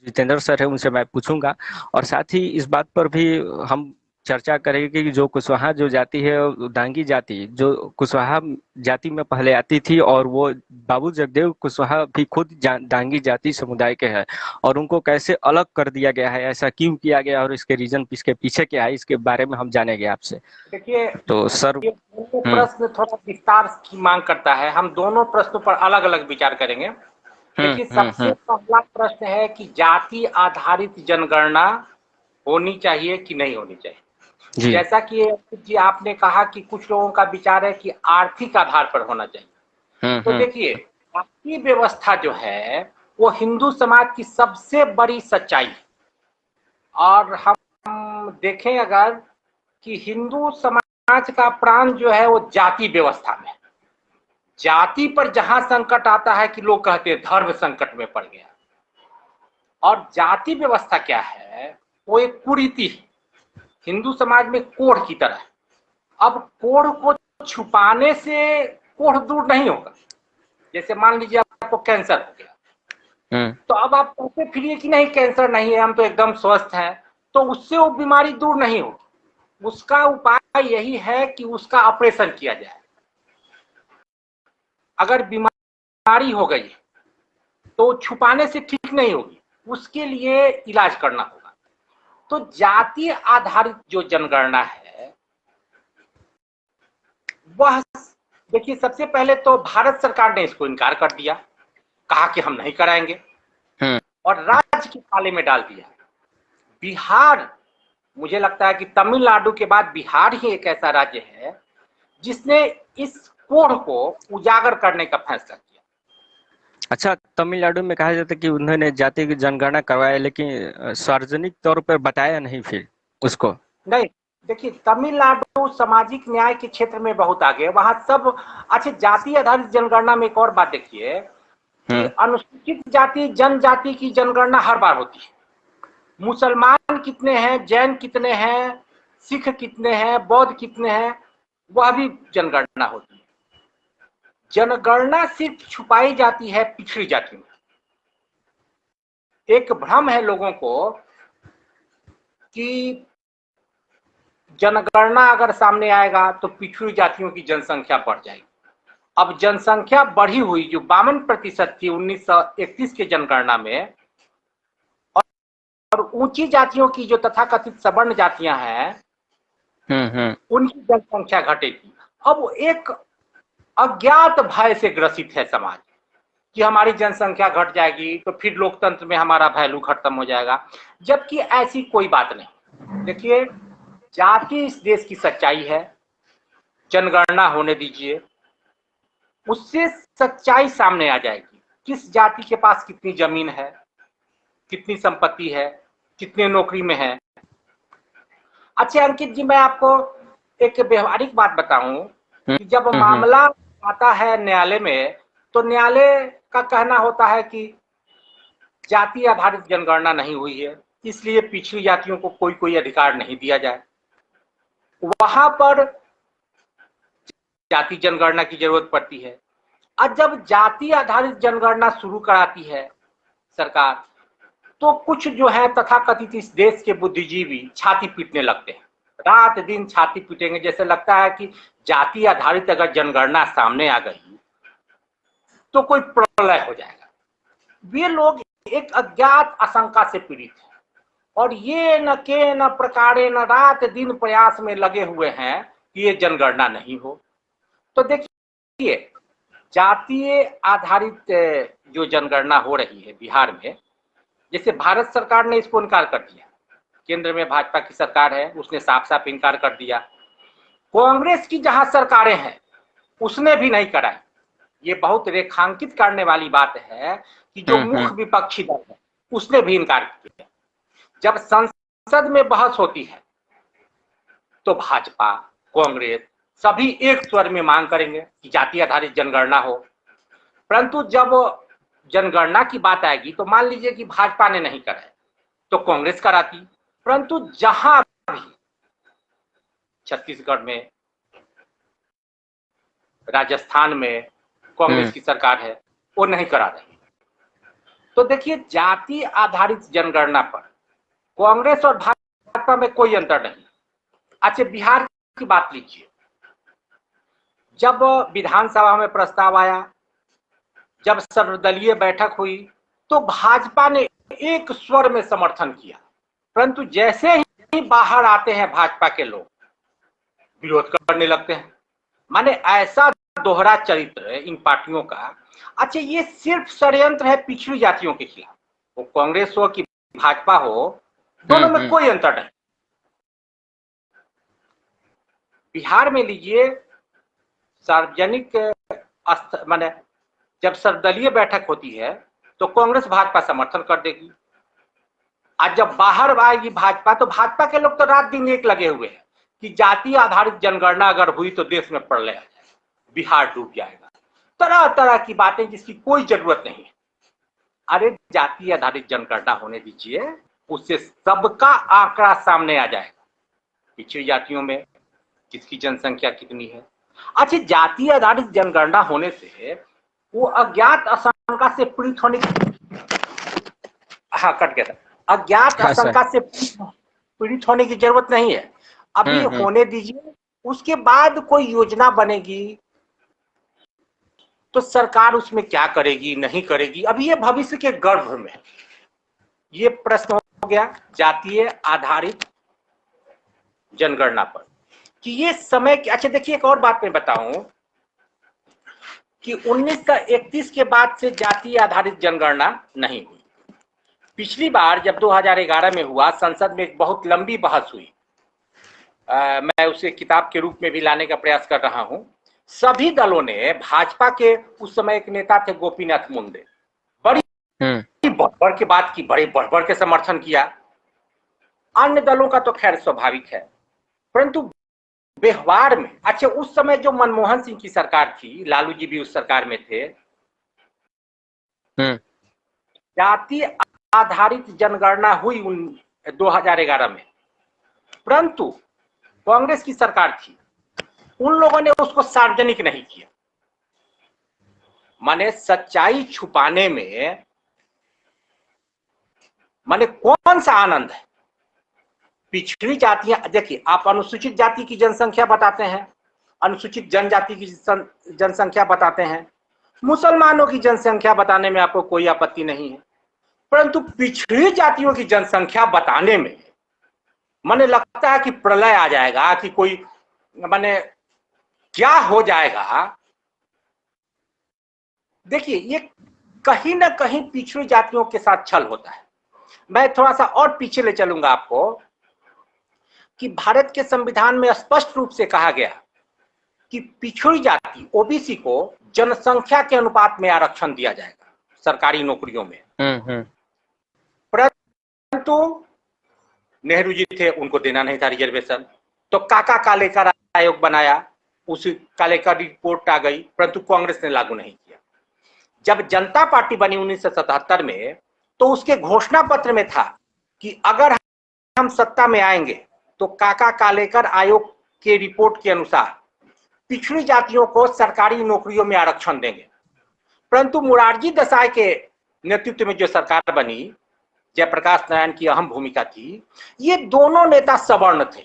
Jitendra sir है उनसे मैं पूछूंगा, और साथ ही इस बात पर भी हम चर्चा करेंगे कि जो कुशवाहा जो जाति है, दांगी जाति जो कुशवाहा जाति में पहले आती थी, और वो बाबू जगदेव कुशवाहा भी खुद दांगी जाति समुदाय के हैं, और उनको कैसे अलग कर दिया गया है, ऐसा क्यों किया गया और इसके रीजन इसके पीछे क्या है, इसके बारे में हम जानेंगे आपसे। देखिए, तो सर। ये दोनों प्रश्न थोड़ा विस्तार की मांग करता है, हम दोनों प्रश्नों पर अलग अलग विचार करेंगे। देखिए, सबसे पहला प्रश्न है कि जाति आधारित जनगणना होनी चाहिए कि नहीं होनी चाहिए। जी जैसा कि जी आपने कहा कि कुछ लोगों का विचार है कि आर्थिक आधार पर होना चाहिए। तो देखिए, जाति व्यवस्था जो है वो हिंदू समाज की सबसे बड़ी सच्चाई है, और हम देखें अगर कि हिंदू समाज का प्राण जो है वो जाति व्यवस्था में। जाति पर जहां संकट आता है कि लोग कहते हैं धर्म संकट में पड़ गया, और जाति व्यवस्था क्या है, वो एक कुरीति है हिंदू समाज में, कोढ़ की तरह। अब कोढ़ को छुपाने से कोढ़ दूर नहीं होगा। जैसे मान लीजिए आपको कैंसर हो गया, तो अब आप कहते फिरिए कि नहीं कैंसर नहीं है, हम तो एकदम स्वस्थ हैं, तो उससे वो बीमारी दूर नहीं होगी। उसका उपाय यही है कि उसका ऑपरेशन किया जाए। अगर बीमारी हो गई तो छुपाने से ठीक नहीं होगी, उसके लिए इलाज करना होगा। तो जाति आधारित जो जनगणना है वह, देखिए, सबसे पहले तो भारत सरकार ने इसको इनकार कर दिया, कहा कि हम नहीं कराएंगे, और राज्य के ताले में डाल दिया। बिहार, मुझे लगता है कि तमिलनाडु के बाद बिहार ही एक ऐसा राज्य है जिसने इस कोढ़ को उजागर करने का फैसला किया। अच्छा, तमिलनाडु में कहा जाता है कि उन्होंने जाति की जनगणना करवाया, लेकिन सार्वजनिक तौर पर बताया नहीं फिर उसको। नहीं, देखिए, तमिलनाडु सामाजिक न्याय के क्षेत्र में बहुत आगे है, वहां सब। अच्छा, जाति आधारित जनगणना में एक और बात देखिए कि अनुसूचित जाति जनजाति की जनगणना हर बार होती है। मुसलमान कितने हैं, जैन कितने हैं, सिख कितने हैं, बौद्ध कितने हैं, वह भी जनगणना होती है। जनगणना सिर्फ छुपाई जाती है पिछड़ी जाति में। एक भ्रम है लोगों को कि जनगणना अगर सामने आएगा तो पिछड़ी जातियों की जनसंख्या बढ़ जाएगी। अब जनसंख्या बढ़ी हुई जो 52% थी 1931 के जनगणना में, और ऊंची जातियों की जो तथाकथित सवर्ण जातियां हैं उनकी जनसंख्या घटेगी। अब एक अज्ञात भय से ग्रसित है समाज कि हमारी जनसंख्या घट जाएगी तो फिर लोकतंत्र में हमारा वैल्यू खत्म हो जाएगा, जबकि ऐसी कोई बात नहीं। देखिए, जाति इस देश की सच्चाई है, जनगणना होने दीजिए, उससे सच्चाई सामने आ जाएगी। किस जाति के पास कितनी जमीन है, कितनी संपत्ति है, कितने नौकरी में है। अच्छा अंकित जी, मैं आपको एक व्यवहारिक बात बताऊं कि जब मामला आता है न्यायालय में, तो न्यायालय का कहना होता है कि जाति आधारित जनगणना नहीं हुई है, इसलिए पिछड़ी जातियों को कोई कोई अधिकार नहीं दिया जाए। वहां पर जाति जनगणना की जरूरत पड़ती है। अब जब जाति आधारित जनगणना शुरू कराती है सरकार, तो कुछ जो है तथाकथित इस देश के बुद्धिजीवी छाती पीटने लगते हैं, रात दिन छाती पीटेंगे। जैसे लगता है कि जाति आधारित अगर जनगणना सामने आ गई तो कोई प्रलय हो जाएगा। वे लोग एक अज्ञात आशंका से पीड़ित हैं, और ये न के न प्रकारे न रात दिन प्रयास में लगे हुए हैं कि ये जनगणना नहीं हो। तो देखिए, जातीय आधारित जो जनगणना हो रही है बिहार में, जैसे भारत सरकार ने इसको इनकार कर दिया, केंद्र में भाजपा की सरकार है, उसने साफ साफ इनकार कर दिया। कांग्रेस की जहां सरकारें हैं उसने भी नहीं कराई। ये बहुत रेखांकित करने वाली बात है कि जो मुख्य विपक्षी दल है उसने भी इनकार किया। जब संसद में बहस होती है तो भाजपा, कांग्रेस सभी एक स्वर में मांग करेंगे कि जाति आधारित जनगणना हो। परंतु जब जनगणना की बात आएगी तो मान लीजिए कि भाजपा ने नहीं कराया तो कांग्रेस कराती। परंतु जहां भी छत्तीसगढ़ में, राजस्थान में कांग्रेस की सरकार है, वो नहीं करा रही। तो देखिए, जाति आधारित जनगणना पर कांग्रेस और भाजपा में कोई अंतर नहीं। अच्छा, बिहार की बात लीजिए। जब विधानसभा में प्रस्ताव आया, जब सर्वदलीय बैठक हुई, तो भाजपा ने एक स्वर में समर्थन किया, परंतु जैसे ही बाहर आते हैं भाजपा के लोग विरोध करने लगते हैं। माने ऐसा दोहरा चरित्र है इन पार्टियों का। अच्छा, ये सिर्फ षड्यंत्र है पिछड़ी जातियों के खिलाफ। वो कांग्रेस हो कि भाजपा हो, दोनों में कोई अंतर नहीं। बिहार में लीजिए, सार्वजनिक माने जब सर्वदलीय बैठक होती है तो कांग्रेस भाजपा समर्थन कर देगी। आज जब बाहर आएगी भाजपा, तो भाजपा के लोग तो रात दिन एक लगे हुए हैं कि जाति आधारित जनगणना अगर हुई तो देश में प्रलय आ जाएगा, बिहार डूब जाएगा, तरह तरह की बातें जिसकी कोई जरूरत नहीं है। अरे, जाति आधारित जनगणना होने दीजिए, उससे सबका आंकड़ा सामने आ जाएगा, पिछड़ी जातियों में किसकी जनसंख्या कितनी है। अच्छा, जाति आधारित जनगणना होने से वो अज्ञात आशंका से पीड़ित होने अज्ञात आशंका से पीड़ित होने की जरूरत नहीं है। अभी होने दीजिए, उसके बाद कोई योजना बनेगी तो सरकार उसमें क्या करेगी नहीं करेगी, अभी ये भविष्य के गर्भ में। ये प्रश्न हो गया जातीय आधारित जनगणना पर कि ये समय की। अच्छा देखिए, एक और बात मैं बताऊं कि 1931 के बाद से जातीय आधारित जनगणना नहीं हुई। पिछली बार जब 2011 में हुआ, संसद में एक बहुत लंबी बहस हुई। मैं उसे किताब के रूप में भी लाने का प्रयास कर रहा हूं। सभी दलों ने, भाजपा के उस समय एक नेता थे गोपीनाथ मुंडे, बड़ी बढ़ के बात की, बड़े बढ़ के समर्थन किया। अन्य दलों का तो खैर स्वाभाविक है, परंतु व्यवहार में, अच्छा उस समय जो मनमोहन सिंह की सरकार थी, लालू जी भी उस सरकार में थे, जाति आधारित जनगणना हुई 2011 में, परंतु कांग्रेस की सरकार थी, उन लोगों ने उसको सार्वजनिक नहीं किया। माने सच्चाई छुपाने में माने कौन सा आनंद है। पिछड़ी जातियां, देखिए आप अनुसूचित जाति की जनसंख्या बताते हैं, अनुसूचित जनजाति की जनसंख्या बताते हैं, मुसलमानों की जनसंख्या बताने में आपको कोई आपत्ति नहीं है, परंतु पिछड़ी जातियों की जनसंख्या बताने में माने लगता है कि प्रलय आ जाएगा, कि कोई माने क्या हो जाएगा। देखिए, ये कहीं ना कहीं पिछड़ी जातियों के साथ छल होता है। मैं थोड़ा सा और पीछे ले चलूंगा आपको कि भारत के संविधान में स्पष्ट रूप से कहा गया कि पिछड़ी जाति ओबीसी को जनसंख्या के अनुपात में आरक्षण दिया जाएगा सरकारी नौकरियों में। परंतु नेहरू जी थे, उनको देना नहीं था रिजर्वेशन, तो काका कालेकर आयोग बनाया, उस कालेकर रिपोर्ट आ गई, परंतु कांग्रेस ने लागू नहीं किया। जब जनता पार्टी बनी 1977 में, तो उसके घोषणा पत्र में था कि अगर हम सत्ता में आएंगे तो काका कालेकर आयोग के रिपोर्ट के अनुसार पिछड़ी जातियों को सरकारी नौकरियों में आरक्षण देंगे। परंतु मोरारजी देसाई के नेतृत्व में जो सरकार बनी, जयप्रकाश नारायण की अहम भूमिका थी, ये दोनों नेता सवर्ण थे,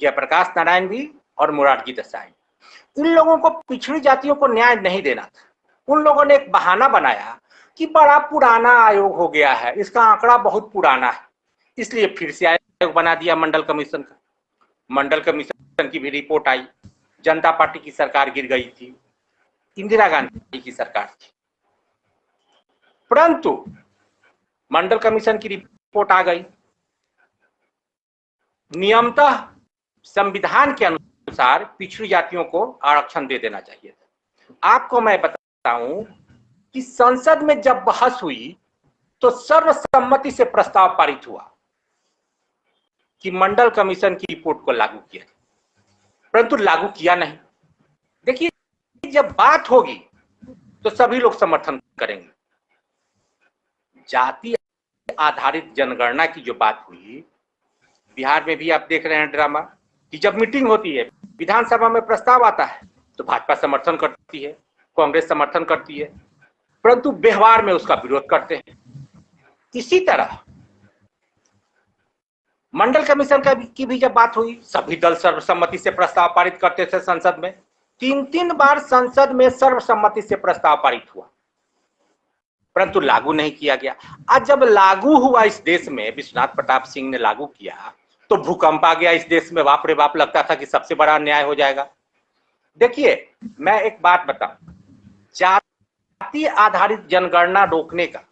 जयप्रकाश नारायण भी और मोरारजी देसाई। इन लोगों को पिछड़ी जातियों को न्याय नहीं देना था। उन लोगों ने एक बहाना बनाया कि बड़ा पुराना आयोग हो गया है, इसका आंकड़ा बहुत पुराना है, इसलिए फिर से आयोग बना दिया मंडल कमीशन का। मंडल कमीशन की भी रिपोर्ट आई, जनता पार्टी की सरकार गिर गई थी, इंदिरा गांधी की सरकार थी, परंतु मंडल कमीशन की रिपोर्ट आ गई। नियमतः संविधान के अनुसार पिछड़ी जातियों को आरक्षण दे देना चाहिए था। आपको मैं बताऊं कि संसद में जब बहस हुई तो सर्वसम्मति से प्रस्ताव पारित हुआ कि मंडल कमीशन की रिपोर्ट को लागू किया, परंतु लागू किया नहीं। देखिए, जब बात होगी तो सभी लोग समर्थन करेंगे। जाति आधारित जनगणना की जो बात हुई, बिहार में भी आप देख रहे हैं ड्रामा कि जब मीटिंग होती है, विधानसभा में प्रस्ताव आता है तो भाजपा समर्थन करती है, कांग्रेस समर्थन करती है, परंतु व्यवहार में उसका विरोध करते हैं। इसी तरह मंडल कमीशन की भी जब बात हुई, सभी दल सर्वसम्मति से प्रस्ताव पारित करते थे संसद में। 3-3 बार संसद में सर्वसम्मति से प्रस्ताव पारित हुआ, परंतु लागू नहीं किया गया। आज जब लागू हुआ इस देश में, विश्वनाथ प्रताप सिंह ने लागू किया तो भूकंप आ गया इस देश में। बाप रे बाप, लगता था कि सबसे बड़ा अन्याय हो जाएगा। देखिए, मैं एक बात बताऊं, जाति आधारित जनगणना रोकने का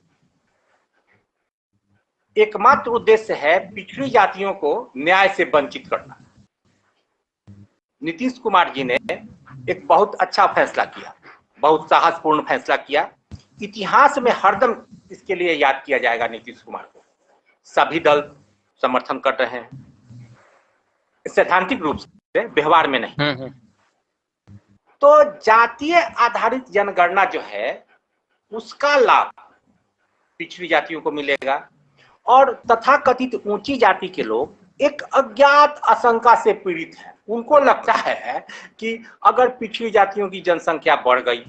एकमात्र उद्देश्य है पिछड़ी जातियों को न्याय से वंचित करना। नीतीश कुमार जी ने एक बहुत अच्छा फैसला किया, बहुत साहसपूर्ण फैसला किया। इतिहास में हरदम इसके लिए याद किया जाएगा नीतीश कुमार को। सभी दल समर्थन कर रहे हैं, सैद्धांतिक रूप से, व्यवहार में नहीं। तो जातीय आधारित जनगणना जो है उसका लाभ पिछड़ी जातियों को मिलेगा और तथाकथित ऊंची जाति के लोग एक अज्ञात आशंका से पीड़ित हैं। उनको लगता है कि अगर पिछड़ी जातियों की जनसंख्या बढ़ गई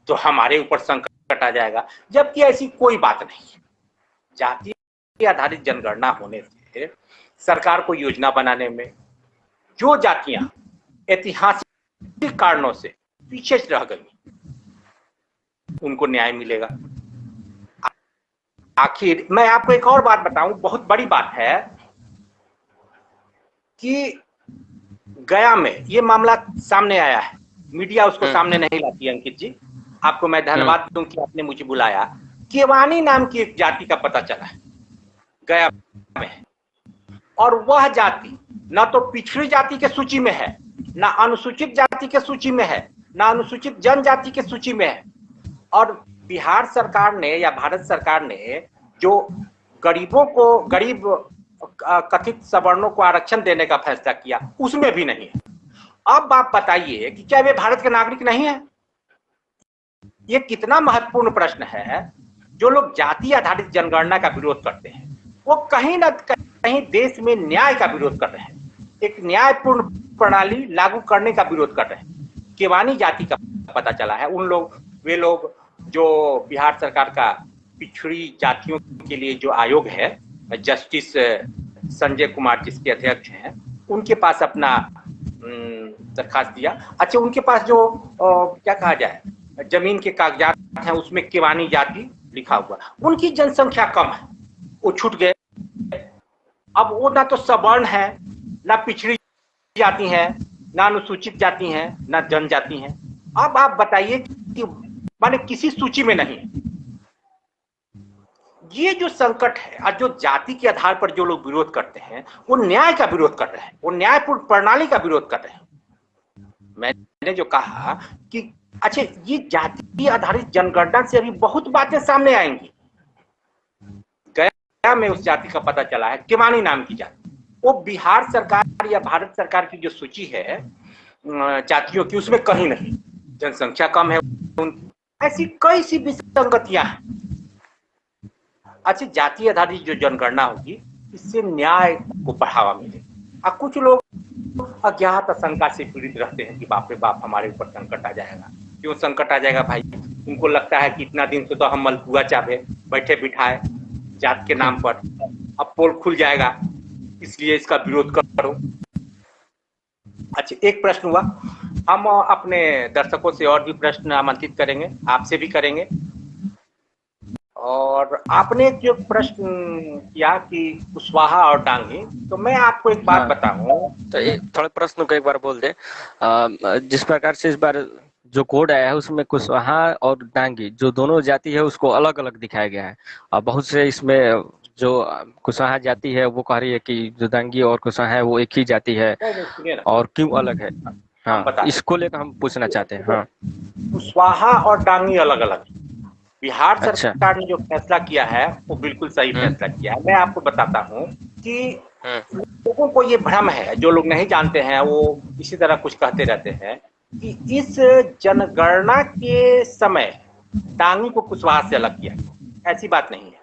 तो हमारे ऊपर संकट आ जाएगा, जबकि ऐसी कोई बात नहीं है। जाति आधारित जनगणना होने से सरकार को योजना बनाने में, जो जातियां ऐतिहासिक कारणों से पीछे रह गई, उनको न्याय मिलेगा। आखिर मैं आपको एक और बात बताऊं, बहुत बड़ी बात है कि गया में ये मामला सामने आया है, मीडिया उसको सामने नहीं लाती। अंकित जी, आपको मैं धन्यवाद दूं कि आपने मुझे बुलाया। केवानी नाम की एक जाति का पता चला है गया में, और वह जाति न तो पिछड़ी जाति के सूची में है, ना अनुसूचित जाति के सूची में है, ना अनुसूचित जनजाति के सूची में है। और बिहार सरकार ने या भारत सरकार ने जो गरीबों को, गरीब कथित सवर्णों को आरक्षण देने का फैसला किया, उसमें भी नहीं है। अब आप बताइए कि क्या वे भारत के नागरिक नहीं है? ये कितना महत्वपूर्ण प्रश्न है। जो लोग जाति आधारित जनगणना का विरोध करते हैं वो कहीं ना कहीं देश में न्याय का विरोध कर रहे हैं, एक न्यायपूर्ण प्रणाली लागू करने का विरोध कर रहे हैं। केवानी जाति का पता चला है, वे लोग जो बिहार सरकार का पिछड़ी जातियों के लिए जो आयोग है, जस्टिस संजय कुमार जिसके अध्यक्ष हैं, उनके पास अपना दरखास्त दिया। अच्छा, उनके पास जो क्या कहा जाए, जमीन के कागजात हैं, उसमें केवानी जाति लिखा हुआ। उनकी जनसंख्या कम है, वो छूट गए। अब वो ना तो सवर्ण है, ना पिछड़ी जाति है, ना अनुसूचित जाति है, ना जनजाति है। अब आप बताइए कि माने किसी सूची में नहीं है। ये जो संकट है, आज जो जाति के आधार पर जो लोग विरोध करते हैं वो न्याय का विरोध कर रहे हैं, वो न्यायपूर्ण प्रणाली का विरोध कर रहे हैं। मैंने जो कहा कि अच्छा, ये जाति आधारित जनगणना से अभी बहुत बातें सामने आएंगी। गया में उस जाति का पता चला है, केवानी नाम की जाति। वो बिहार सरकार या भारत सरकार की जो सूची है जातियों की, उसमें कहीं नहीं। जनसंख्या कम है उनकी, ऐसी कई सी विसंगतियां हैं। अच्छा, जाति आधारित जो जनगणना होगी, इससे न्याय को बढ़ावा मिलेगा। अब कुछ लोग अज्ञात आशंका से पीड़ित रहते हैं कि बाप रे बाप, हमारे ऊपर संकट आ जाएगा। क्यों संकट आ जाएगा भाई? उनको लगता है कि इतना दिन से तो हम मलपुआ चाहे बैठे बिठाए जात के नाम पर, अब पोल खुल जाएगा, इसलिए इसका विरोध करो। अच्छा, एक प्रश्न हुआ। हम अपने दर्शकों से और भी प्रश्न आमंत्रित करेंगे, आपसे भी करेंगे। और आपने जो प्रश्न किया कि कुशवाहा और डांगी, तो मैं आपको एक बात बताऊं। तो थोड़े प्रश्न को एक बार बोल दे। जिस प्रकार से इस बार जो कोड आया है उसमें कुशवाहा और डांगी जो दोनों जाति है उसको अलग अलग दिखाया गया है। और बहुत से इसमें जो कुशवाहा जाति है वो कह रही है कि जो डांगी और कुशवाहा है वो एक ही जाति है, और क्यों अलग है? हाँ, इसको लेकर हम पूछना चाहते हैं। हाँ, कुशवाहा और डांगी अलग अलग। बिहार सरकार ने जो फैसला किया है वो बिल्कुल सही फैसला किया है। मैं आपको बताता हूँ कि लोगों को ये भ्रम है, जो लोग नहीं जानते हैं वो इसी तरह कुछ कहते रहते हैं कि इस जनगणना के समय डांगी को कुशवाहा से अलग किया। ऐसी बात नहीं है।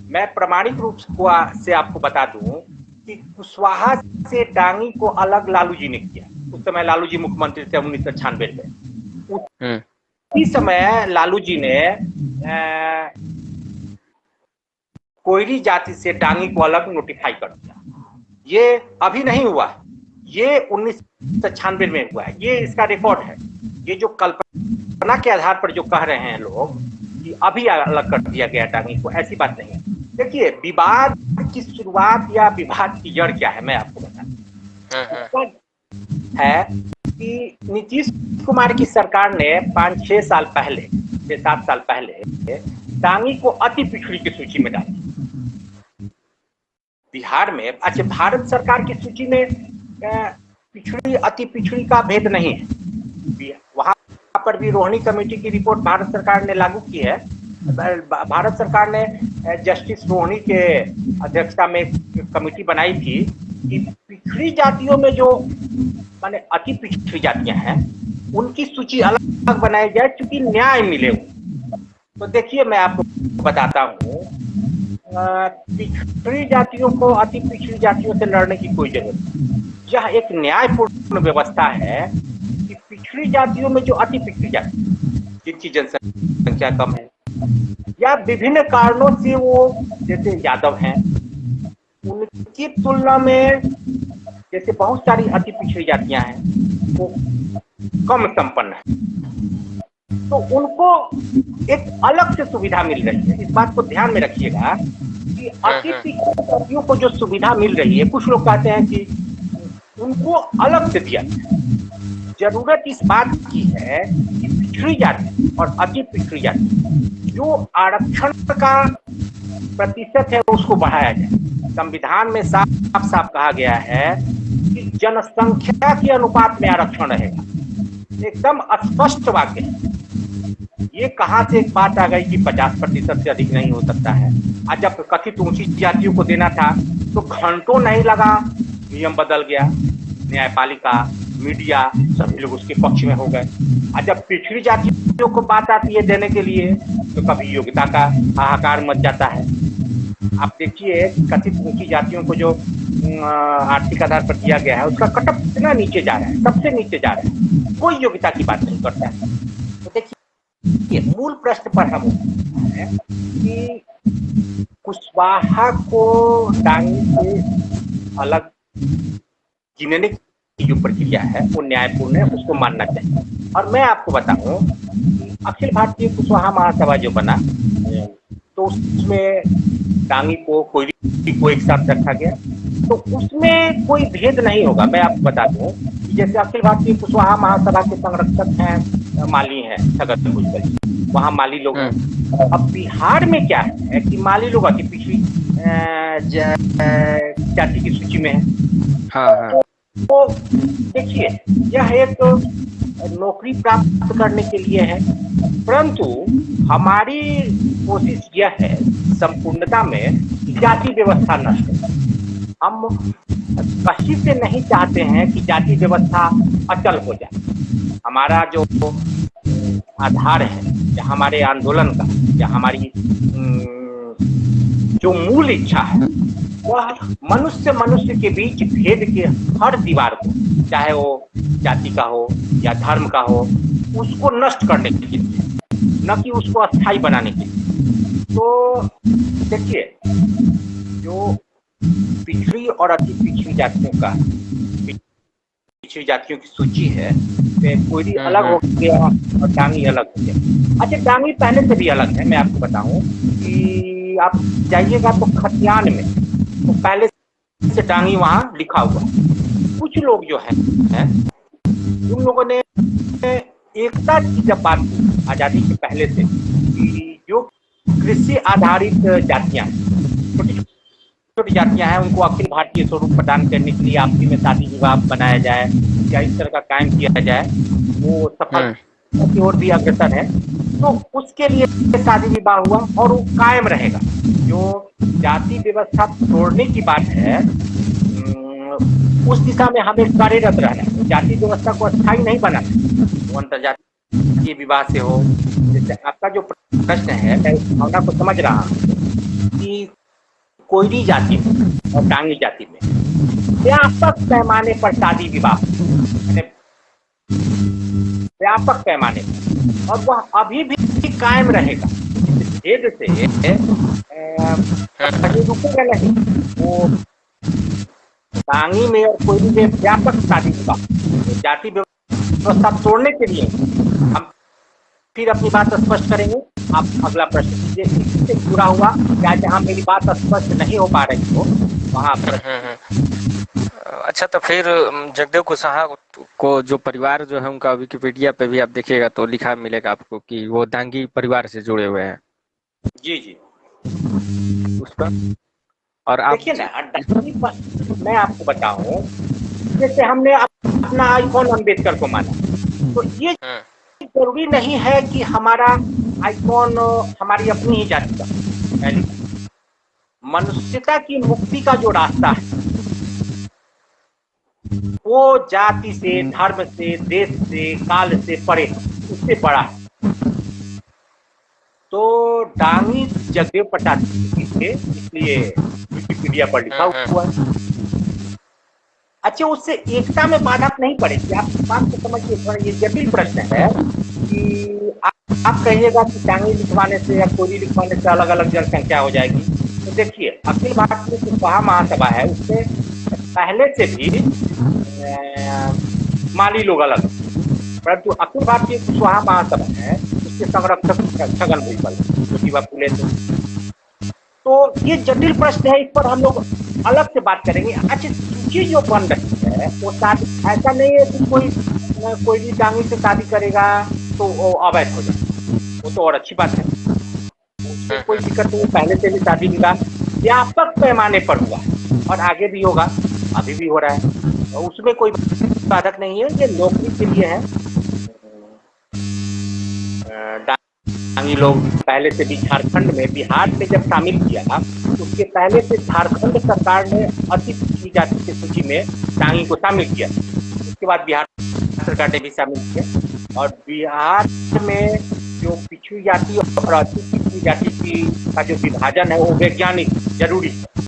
मैं प्रमाणिक रूप से आपको बता दूं कि कुशवाहा से डांगी को अलग लालू जी ने किया। उस समय लालू जी मुख्यमंत्री थे 1996 में। इस समय लालू जी ने कोयरी जाति से डांगी को अलग नोटिफाई कर दिया। ये अभी नहीं हुआ, ये 1996 में हुआ है, ये इसका रिकॉर्ड है। ये जो कल्पना के आधार पर जो कह रहे हैं लोग कि अभी अलग कर दिया गया डांगी को, ऐसी बात नहीं है। देखिए, विवाद की शुरुआत या विवाद की जड़ क्या है, मैं आपको बताता हूं। है कि नीतीश कुमार की सरकार ने 5-6 साल पहले, 6-7 साल पहले डांगी को अति पिछड़ी की सूची में डाला बिहार में। अच्छा, भारत सरकार की सूची में पिछड़ी अति पिछड़ी का भेद नहीं है। वहां पर भी रोहिणी कमेटी की रिपोर्ट भारत सरकार ने लागू की है। भारत सरकार ने जस्टिस रोहिणी के अध्यक्षता में कमेटी बनाई थी कि पिछड़ी जातियों में जो माने अति पिछड़ी जातियां हैं उनकी सूची अलग बनाई जाए, क्योंकि न्याय मिले। तो देखिए, मैं आपको बताता हूँ, पिछड़ी जातियों को अति पिछड़ी जातियों से लड़ने की कोई जरूरत नहीं। यह एक न्यायपूर्ण व्यवस्था है कि पिछड़ी जातियों में जो अति पिछड़ी जाति, जिनकी जनसंख्या कम है या विभिन्न कारणों से वो जैसे यादव हैं, उनकी तुलना में जैसे बहुत सारी अति पिछड़ी जातियां हैं वो कम संपन्न है, तो उनको एक अलग से सुविधा मिल रही है। इस बात को ध्यान में रखिएगा कि अति पिछड़ी जातियों को जो सुविधा मिल रही है, कुछ लोग कहते हैं कि उनको अलग से दिया। जरूरत इस बात की है कि पिछड़ी जाति और अति पिछड़ी जाति जो आरक्षण का प्रतिशत है उसको बढ़ाया जाए। संविधान में साफ साफ कहा गया है कि जनसंख्या के अनुपात में आरक्षण रहेगा, एकदम स्पष्ट वाक्य है। ये कहां से एक बात आ गई कि 50% से अधिक नहीं हो सकता है। आज जब कथित ऊंची जातियों को देना था तो घंटों नहीं लगा, नियम बदल गया, न्यायपालिका, मीडिया सभी लोग उसके पक्ष में हो गए। आज जब पिछड़ी जातियों को बात आती है देने के लिए तो कभी योग्यता का हाहाकार मच जाता है। आप देखिए, कथित ऊंची जातियों को जो आर्थिक आधार पर दिया गया है उसका कटअप इतना नीचे जा रहा है, सबसे नीचे जा रहा है, कोई योग्यता की बात नहीं करता है। तो देखिए, मूल प्रश्न पर हम है कि कुशवाहा को डांगी से अलग गिनने की जो प्रक्रिया है वो न्यायपूर्ण है, उसको मानना चाहिए। और मैं आपको बताऊं कि अखिल भारतीय कुशवाहा महासभा जो बना तो उसमें डांगी को, कोयरी को एक साथ रखा गया, तो उसमें कोई भेद नहीं होगा। मैं आपको बता दूं कि जैसे अखिल भारतीय कुशवाहा महासभा के संरक्षक हैं, माली हैं छगन भुजबल, वहाँ माली लोग हैं। अब बिहार में क्या है कि माली लोग अति पिछड़ी जाति की सूची में है। हाँ। तो देखिए, यह एक नौकरी प्राप्त करने के लिए है, परंतु हमारी कोशिश यह है संपूर्णता में जाति व्यवस्था नष्ट हो। हम कहीं से नहीं चाहते हैं कि जाति व्यवस्था अचल हो जाए। हमारा जो आधार है या हमारे आंदोलन का या हमारी जो मूल इच्छा है वह मनुष्य के बीच भेद के हर दीवार को, चाहे वो जाति का हो या धर्म का हो, उसको नष्ट करने के लिए, न कि उसको अस्थायी बनाने के लिए। तो देखिए, जो पिछड़ी और अति पिछड़ी जातियों का, पिछड़ी जातियों की सूची है, कोयरी अलग हो गया और डांगी अलग हो गया। अच्छा, डांगी पहले से भी अलग है। मैं आपको बताऊं कि आप जाइएगा तो खतियान में तो पहले से डांगी वहां लिखा हुआ। कुछ लोग जो है उन लोगों ने एकता की जब बात की आजादी के पहले से कि जो कृषि आधारित जातियां, छोटी छोटी जातियां हैं, उनको अखिल भारतीय स्वरूप प्रदान करने के लिए आपसी में शादी विवाह बनाया जाए या इस तरह का कायम किया जाए, वो सफलता की ओर भी अग्रसर है। तो उसके लिए शादी विवाह हुआ और वो कायम रहेगा। जो जाति व्यवस्था तोड़ने की बात है उस दिशा में हमें कार्यरत रहना है। जाति व्यवस्था को अस्थायी नहीं बनाना, वो अंतरजातीय विवाह से हो। जैसे आपका जो प्रश्न है, मैं उस भावना को समझ रहा हूँ कि कोयरी जाति में और डांगी जाति में व्यापक पैमाने पर शादी विवाह, व्यापक पैमाने पर, और वह अभी भी कायम रहेगा। भेद से कहीं रुकेगा नहीं। वो डांगी में और कोयली में व्यापक शादी होगा। तो जाति व्यवस्था तोड़ने के लिए हम फिर अपनी बात स्पष्ट करेंगे। आप अगला प्रश्न कीजिए, इससे पूरा हुआ क्या? जहाँ मेरी बात स्पष्ट नहीं हो पा रही हो वहाँ अच्छा, तो फिर जगदेव कुशवाहा को जो परिवार जो है उनका विकिपीडिया पे भी आप देखिएगा तो लिखा मिलेगा आपको कि वो दांगी परिवार से जुड़े हुए हैं। जी जी, उस पर और आप देखिए ना, मैं आपको बताऊं, जैसे हमने अपना आइकॉन अम्बेडकर को माना, तो ये जरूरी नहीं है कि हमारा आइकॉन हमारी अपनी ही जाति का। पहली, मनुष्यता की मुक्ति का जो रास्ता है वो जाति से, धर्म से, देश से, काल से परे, उससे बड़ा है। तो डांगी जगदेव पटाती थे, इसलिए विकिपीडिया पर लिखा हुआ है। अच्छा, उससे एकता में बाधक नहीं पड़ेगी। आप बात को समझिए, थोड़ा ये जटिल प्रश्न है कि आप कहिएगा कि डांगी लिखवाने से या कोयली लिखवाने से अलग अलग जनसंख्या हो जाएगी। तो देखिए, अखिल भारतीय कुशवाहा महासभा है, उससे पहले से भी माली लोग अलग, परंतु अखिल भारतीय कुशवाहा महासभा है, उसके संरक्षक छगन भुजबल, ज्योतिबा फुले थे। तो ये जटिल प्रश्न है, इस पर हम लोग अलग से बात करेंगे। अच्छा, सूची जो बन रही है वो शादी, ऐसा नहीं है कि कोई भी डांगी से शादी करेगा तो वो अवैध हो जाए, वो तो और अच्छी बात है, उसमें कोई दिक्कत नहीं। पहले से भी शादी विवाह व्यापक पैमाने पर हुआ और आगे भी होगा, अभी भी हो रहा है, तो उसमें कोई बाधक नहीं है। ये नौकरी के लिए है। डांगी लोग पहले से भी झारखंड में, बिहार में जब शामिल किया तो उसके पहले से झारखंड सरकार ने अति पिछड़ी जाति की सूची में डांगी को शामिल किया। उसके बाद बिहार सरकार ने भी शामिल किया, और बिहार में जो पिछड़ी जाति और अति पिछड़ी जाति की का जो विभाजन है वो वैज्ञानिक जरूरी है।